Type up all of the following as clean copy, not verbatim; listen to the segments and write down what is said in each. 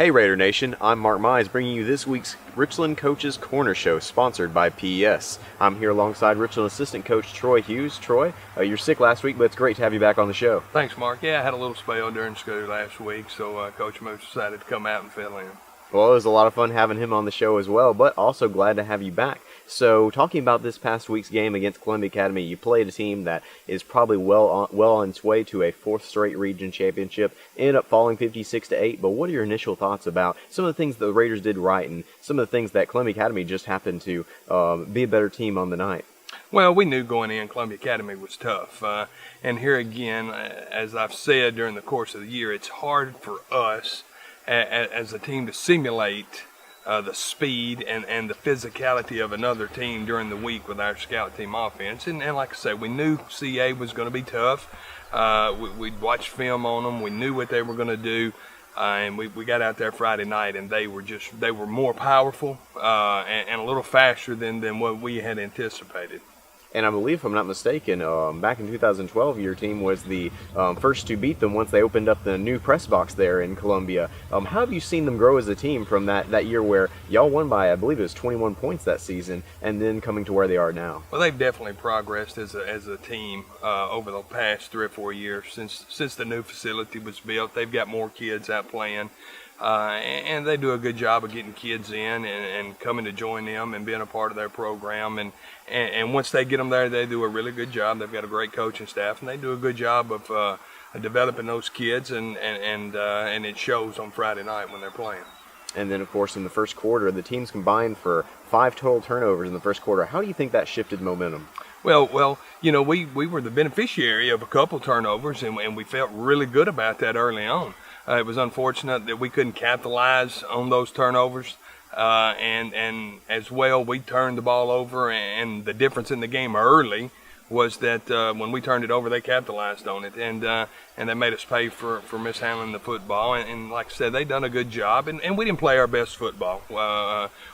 Hey Raider Nation, I'm Mark Mize bringing you this week's Richland Coaches Corner Show sponsored by PES. I'm here alongside Richland assistant coach Troy Hughes. Troy, you're sick last week, but it's great to have you back on the show. Thanks, Mark. Yeah, I had a little spell during school last week, so Coach Moose decided to come out and fill in. Well, it was a lot of fun having him on the show as well, but also glad to have you back. So, talking about this past week's game against Columbia Academy, you played a team that is probably well on its way to a fourth straight region championship. Ended up falling 56-8. But what are your initial thoughts about some of the things the Raiders did right and some of the things that Columbia Academy just happened to be a better team on the night? Well, we knew going in Columbia Academy was tough. And here again, as I've said during the course of the year, it's hard for us as a team to simulate the speed and the physicality of another team during the week with our scout team offense. And like I said, we knew CA was going to be tough. We'd watched film on them. We knew what they were going to do. And we got out there Friday night, and they were more powerful and a little faster than what we had anticipated. And I believe, if I'm not mistaken, back in 2012, your team was the first to beat them once they opened up the new press box there in Columbia. How have you seen them grow as a team from that year where y'all won by, I believe it was 21 points that season, and then coming to where they are now? Well, they've definitely progressed as a team over the past 3 or 4 years since the new facility was built. They've got more kids out playing. And they do a good job of getting kids in and coming to join them and being a part of their program. And once they get them there, they do a really good job. They've got a great coaching staff, and they do a good job of developing those kids, and it shows on Friday night when they're playing. And then, of course, in the first quarter, the teams combined for 5 total turnovers in the first quarter. How do you think that shifted momentum? Well, you know, we were the beneficiary of a couple turnovers, and we felt really good about that early on. It was unfortunate that we couldn't capitalize on those turnovers, and as well, we turned the ball over, and the difference in the game early was that when we turned it over, they capitalized on it, and they made us pay for mishandling the football. And like I said, they done a good job, and we didn't play our best football.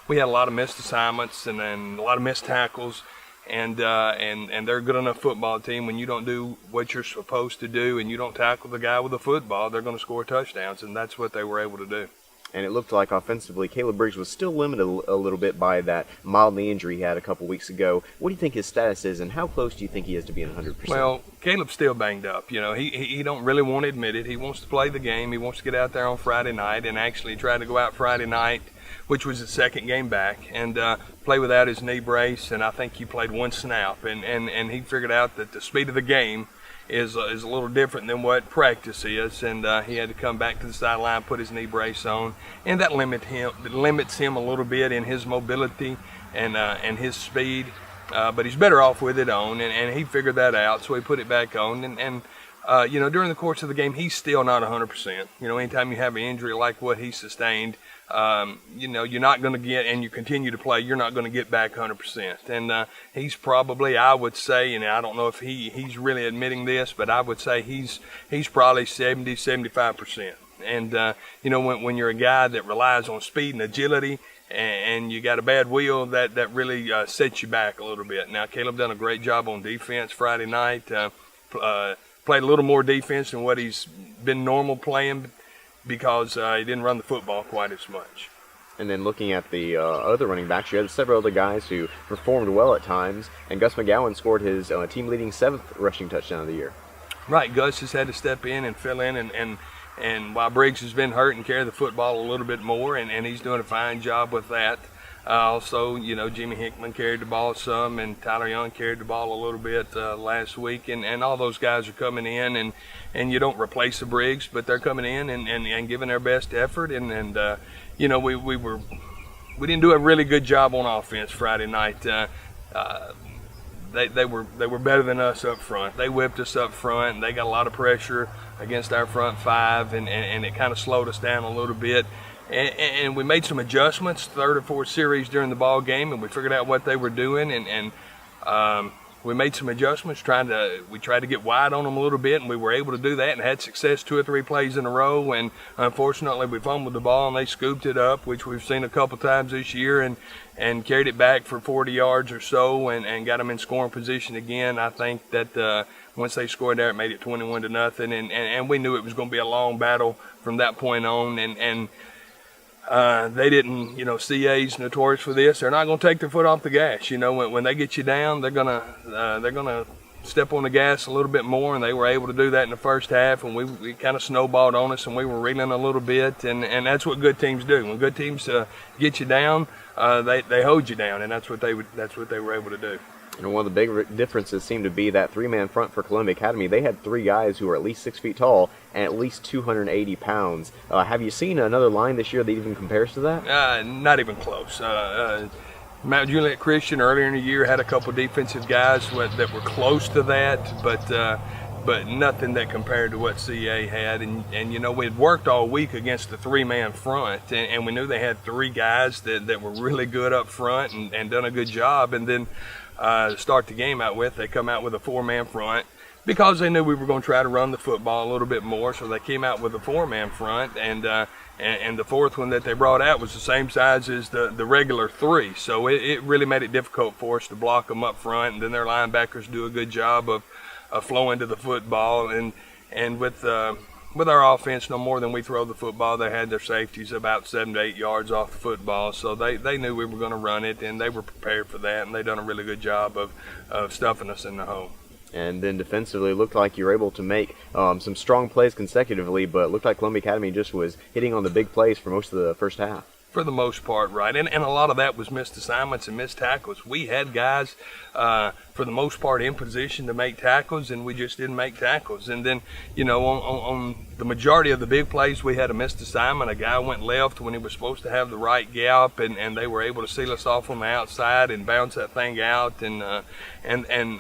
We had a lot of missed assignments and then a lot of missed tackles. And they're a good enough football team. When you don't do what you're supposed to do and you don't tackle the guy with the football, they're going to score touchdowns, and that's what they were able to do. And it looked like offensively, Caleb Briggs was still limited a little bit by that mild knee injury he had a couple weeks ago. What do you think his status is, and how close do you think he is to being 100%? Well, Caleb's still banged up. You know, he don't really want to admit it. He wants to play the game. He wants to get out there on Friday night and actually try to go out Friday night, which was his second game back, and play without his knee brace, and I think he played one snap, and he figured out that the speed of the game is a little different than what practice is, and he had to come back to the sideline, put his knee brace on, and that limits him a little bit in his mobility and his speed, but he's better off with it on, and he figured that out, so he put it back on, and you know, during the course of the game, he's still not 100%. You know, anytime you have an injury like what he sustained, you know, you're not going to get, and you continue to play, you're not going to get back 100%. And he's probably, I would say, and I don't know if he's really admitting this, but I would say he's probably 75%. And, you know, when you're a guy that relies on speed and agility, and you got a bad wheel, that really sets you back a little bit. Now, Caleb done a great job on defense Friday night. Played a little more defense than what he's been normal playing because he didn't run the football quite as much. And then looking at the other running backs, you had several other guys who performed well at times, and Gus McGowan scored his team-leading 7th rushing touchdown of the year. Right, Gus has had to step in and fill in, and while Briggs has been hurt and carry the football a little bit more, and he's doing a fine job with that. Also, you know, Jimmy Hickman carried the ball some, and Tyler Young carried the ball a little bit last week, and all those guys are coming in, and you don't replace the Briggs, but they're coming in and giving their best effort, and you know, we didn't do a really good job on offense Friday night. They were better than us up front. They whipped us up front, and they got a lot of pressure against our front five, and it kind of slowed us down a little bit. And we made some adjustments, 3rd or 4th series during the ball game, and we figured out what they were doing, and we made some adjustments. We tried to get wide on them a little bit, and we were able to do that and had success 2 or 3 plays in a row. And unfortunately, we fumbled the ball and they scooped it up, which we've seen a couple times this year, and carried it back for 40 yards or so, and got them in scoring position again. I think that once they scored there, it made it 21-0, and we knew it was going to be a long battle from that point on, and They didn't, CA's notorious for this. They're not going to take their foot off the gas. When they get you down, they're gonna step on the gas a little bit more, and they were able to do that in the first half. And we kind of snowballed on us, and we were reeling a little bit. And that's what good teams do. When good teams get you down, they hold you down, and that's what they were able to do. And one of the big differences seemed to be that three-man front for Columbia Academy. They had three guys who were at least 6 feet tall and at least 280 pounds. Have you seen another line this year that even compares to that? Not even close. Mount Juliet Christian earlier in the year had a couple defensive guys that were close to that, but nothing that compared to what CA had. And we had worked all week against the three-man front, and we knew they had three guys that were really good up front and done a good job. And then to start the game out with, they come out with a four-man front because they knew we were going to try to run the football a little bit more. So they came out with a four-man front, and the fourth one that they brought out was the same size as the regular three. So it really made it difficult for us to block them up front, and then their linebackers do a good job of flowing to the football. And with our offense, no more than we throw the football, they had their safeties about 7 to 8 yards off the football. So they knew we were going to run it, and they were prepared for that, and they done a really good job of stuffing us in the hole. And then defensively, it looked like you were able to make some strong plays consecutively, but it looked like Columbia Academy just was hitting on the big plays for most of the first half. For the most part, right. And a lot of that was missed assignments and missed tackles. We had guys, for the most part, in position to make tackles, and we just didn't make tackles. And then, on the majority of the big plays, we had a missed assignment. A guy went left when he was supposed to have the right gap, and they were able to seal us off on the outside and bounce that thing out. And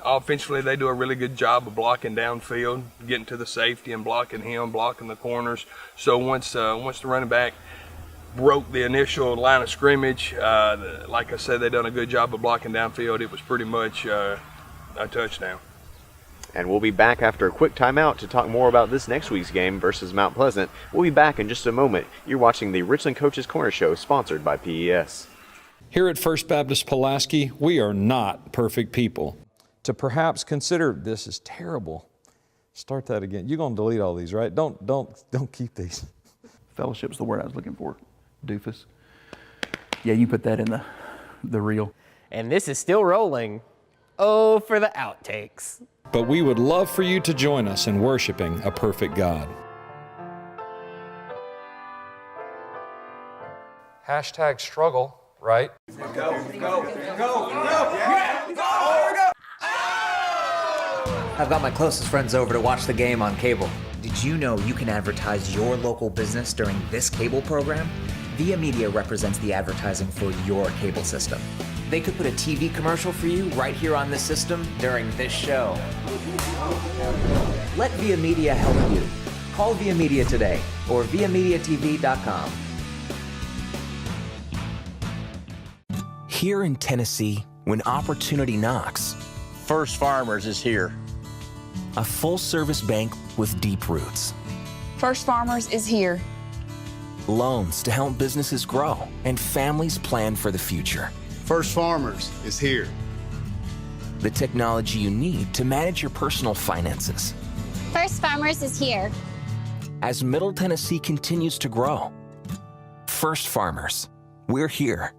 offensively, they do a really good job of blocking downfield, getting to the safety and blocking him, blocking the corners. So once the running back broke the initial line of scrimmage, like I said, they done a good job of blocking downfield. It was pretty much a touchdown. And we'll be back after a quick timeout to talk more about this next week's game versus Mount Pleasant. We'll be back in just a moment. You're watching the Richland Coaches Corner Show, sponsored by PES. Here at First Baptist Pulaski, we are not perfect people. To perhaps consider, this is terrible. Start that again. You're going to delete all these, right? Don't keep these. Fellowship's the word I was looking for. Doofus. Yeah, you put that in the reel. And this is still rolling. Oh, for the outtakes. But we would love for you to join us in worshiping a perfect God. Hashtag struggle, right? I've got my closest friends over to watch the game on cable. Did you know you can advertise your local business during this cable program? Via Media represents the advertising for your cable system. They could put a TV commercial for you right here on this system during this show. Let Via Media help you. Call Via Media today or viamediatv.com. Here in Tennessee, when opportunity knocks, First Farmers is here. A full-service bank with deep roots. First Farmers is here. Loans to help businesses grow and families plan for the future. First Farmers is here. The technology you need to manage your personal finances. First Farmers is here. As Middle Tennessee continues to grow, First Farmers, we're here.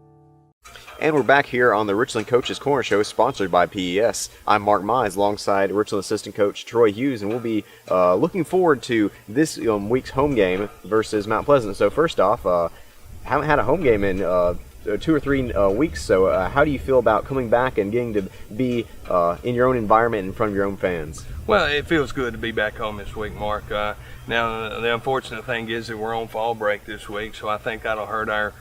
And we're back here on the Richland Coaches Corner Show, sponsored by PES. I'm Mark Mize, alongside Richland assistant coach Troy Hughes, and we'll be looking forward to this week's home game versus Mount Pleasant. So first off, haven't had a home game in 2 or 3 weeks, so how do you feel about coming back and getting to be in your own environment in front of your own fans? Well, it feels good to be back home this week, Mark. Now, the unfortunate thing is that we're on fall break this week, so I think that'll hurt our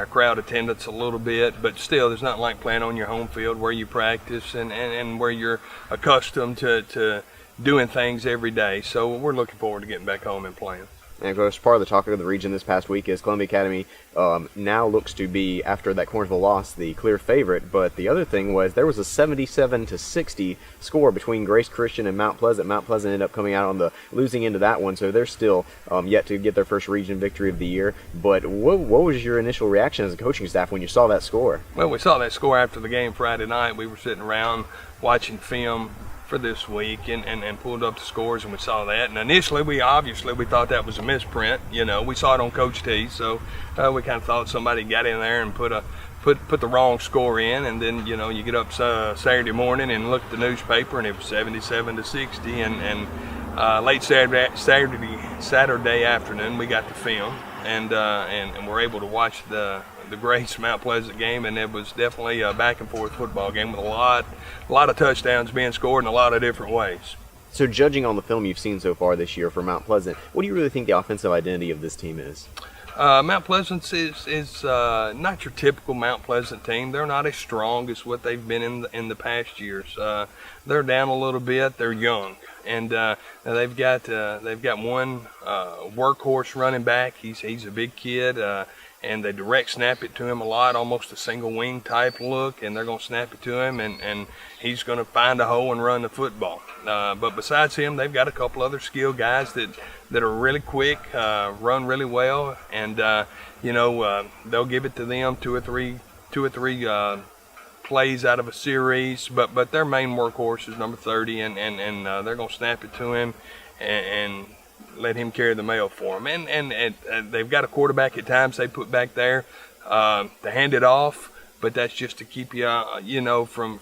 crowd attendance a little bit, but still, there's nothing like playing on your home field where you practice and where you're accustomed to doing things every day. So we're looking forward to getting back home and playing. And of course, part of the talk of the region this past week is Columbia Academy now looks to be, after that Cornersville loss, the clear favorite. But the other thing was there was a 77-60 score between Grace Christian and Mount Pleasant. Mount Pleasant ended up coming out on the losing end of that one, so they're still yet to get their first region victory of the year. But what was your initial reaction as a coaching staff when you saw that score? Well, we saw that score after the game Friday night. We were sitting around watching film for this week and pulled up the scores, and we saw that. And initially, we thought that was a misprint. You know, we saw it on Coach T, so we kind of thought somebody got in there and put the wrong score in. And then, you know, you get up Saturday morning and look at the newspaper, and it was 77-60. And late Saturday afternoon, we got the film, and we're able to watch the Grace Mount Pleasant game, and it was definitely a back and forth football game with a lot of touchdowns being scored in a lot of different ways. So judging on the film you've seen so far this year for Mount Pleasant, what do you really think the offensive identity of this team is? Mount Pleasant is not your typical Mount Pleasant team. They're not as strong as what they've been in the past years. They're down a little bit. They're young, and they've got one workhorse running back. He's a big kid. And they direct snap it to him a lot, almost a single wing type look, and they're going to snap it to him, and he's going to find a hole and run the football. But besides him, they've got a couple other skilled guys that are really quick, run really well, and they'll give it to them two or three plays out of a series. But their main workhorse is number 30, and they're going to snap it to him and let him carry the mail for them. And they've got a quarterback at times they put back there to hand it off, but that's just to keep you, from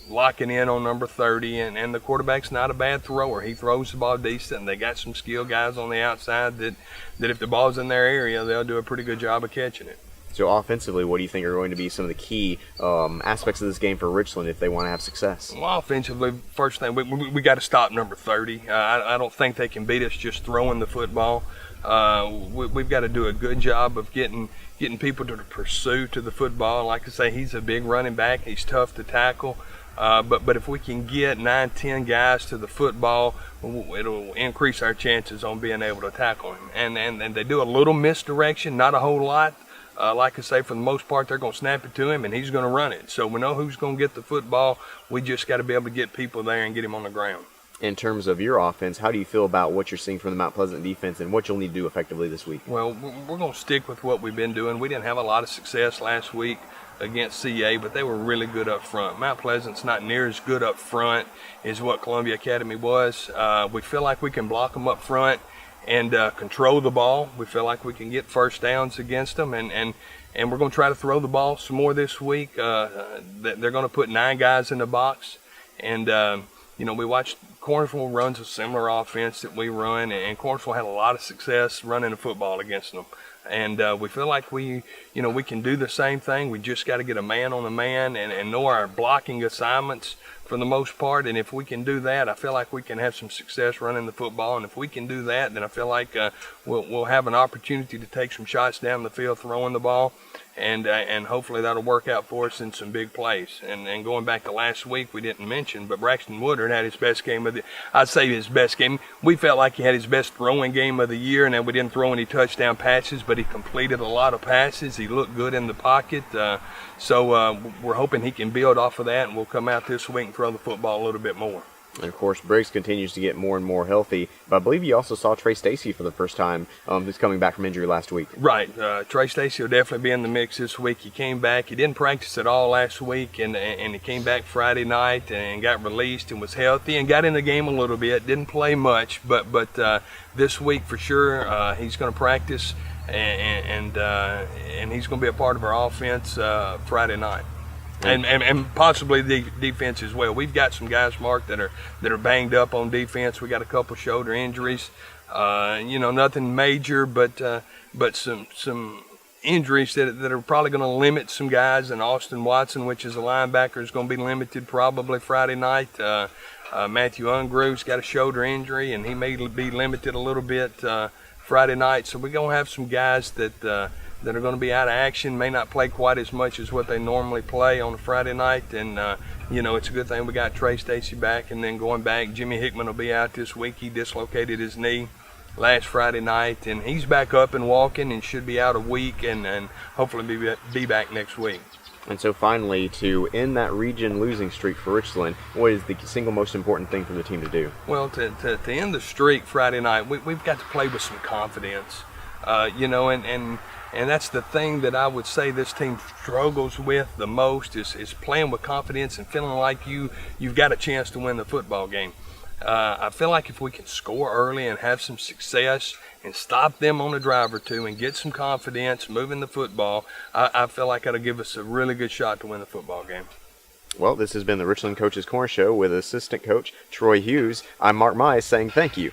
locking in on number 30. And the quarterback's not a bad thrower. He throws the ball decent, and they got some skilled guys on the outside that if the ball's in their area, they'll do a pretty good job of catching it. So offensively, what do you think are going to be some of the key aspects of this game for Richland if they want to have success? Well, offensively, first thing, we got to stop number 30. I don't think they can beat us just throwing the football. We've got to do a good job of getting people to the pursuit of the football. Like I say, he's a big running back. He's tough to tackle. But if we can get 9-10 guys to the football, it'll increase our chances on being able to tackle him. And they do a little misdirection, not a whole lot. Like I say, for the most part, they're going to snap it to him, and he's going to run it. So we know who's going to get the football. We just got to be able to get people there and get him on the ground. In terms of your offense, how do you feel about what you're seeing from the Mount Pleasant defense and what you'll need to do effectively this week? Well, we're going to stick with what we've been doing. We didn't have a lot of success last week against CA, but they were really good up front. Mount Pleasant's not near as good up front as what Columbia Academy was. We feel like we can block them up front and control the ball. We feel like we can get first downs against them, and we're going to try to throw the ball some more this week. They're going to put 9 guys in the box, and we watched Cornersville runs a similar offense that we run, and Cornersville had a lot of success running the football against them. And we feel like we can do the same thing. We just got to get a man on a man and know our blocking assignments for the most part. And if we can do that, I feel like we can have some success running the football. And if we can do that, then I feel like we'll have an opportunity to take some shots down the field throwing the ball. And hopefully that'll work out for us in some big plays. And going back to last week, we didn't mention, but Braxton Woodard had his best game of I'd say his best game. We felt like he had his best throwing game of the year, and that we didn't throw any touchdown passes, but he completed a lot of passes. He looked good in the pocket. So we're hoping he can build off of that, and we'll come out this week and throw the football a little bit more. And of course, Briggs continues to get more and more healthy. But I believe you also saw Trey Stacy for the first time, who's coming back from injury last week. Right. Trey Stacy will definitely be in the mix this week. He came back. He didn't practice at all last week, and he came back Friday night and got released and was healthy and got in the game a little bit. Didn't play much, but this week for sure he's going to practice, and he's going to be a part of our offense Friday night. And possibly the defense as well. We've got some guys, Mark, that are banged up on defense. We got a couple shoulder injuries. Nothing major, but some injuries that are probably going to limit some guys. And Austin Watson, which is a linebacker, is going to be limited probably Friday night. Matthew Ungrew's got a shoulder injury, and he may be limited a little bit Friday night. So we're going to have some guys that are going to be out of action, may not play quite as much as what they normally play on a Friday night. And, it's a good thing we got Trey Stacy back. And then going back, Jimmy Hickman will be out this week. He dislocated his knee last Friday night, and he's back up and walking and should be out a week and hopefully be back next week. And so finally, to end that region losing streak for Richland, what is the single most important thing for the team to do? Well, to end the streak Friday night, we've got to play with some confidence. And that's the thing that I would say this team struggles with the most is playing with confidence and feeling like you've got a chance to win the football game. I feel like if we can score early and have some success and stop them on a drive or two and get some confidence moving the football, I feel like that'll give us a really good shot to win the football game. Well, this has been the Richland Coaches Corner Show with assistant coach Troy Hughes. I'm Mark Mize saying thank you.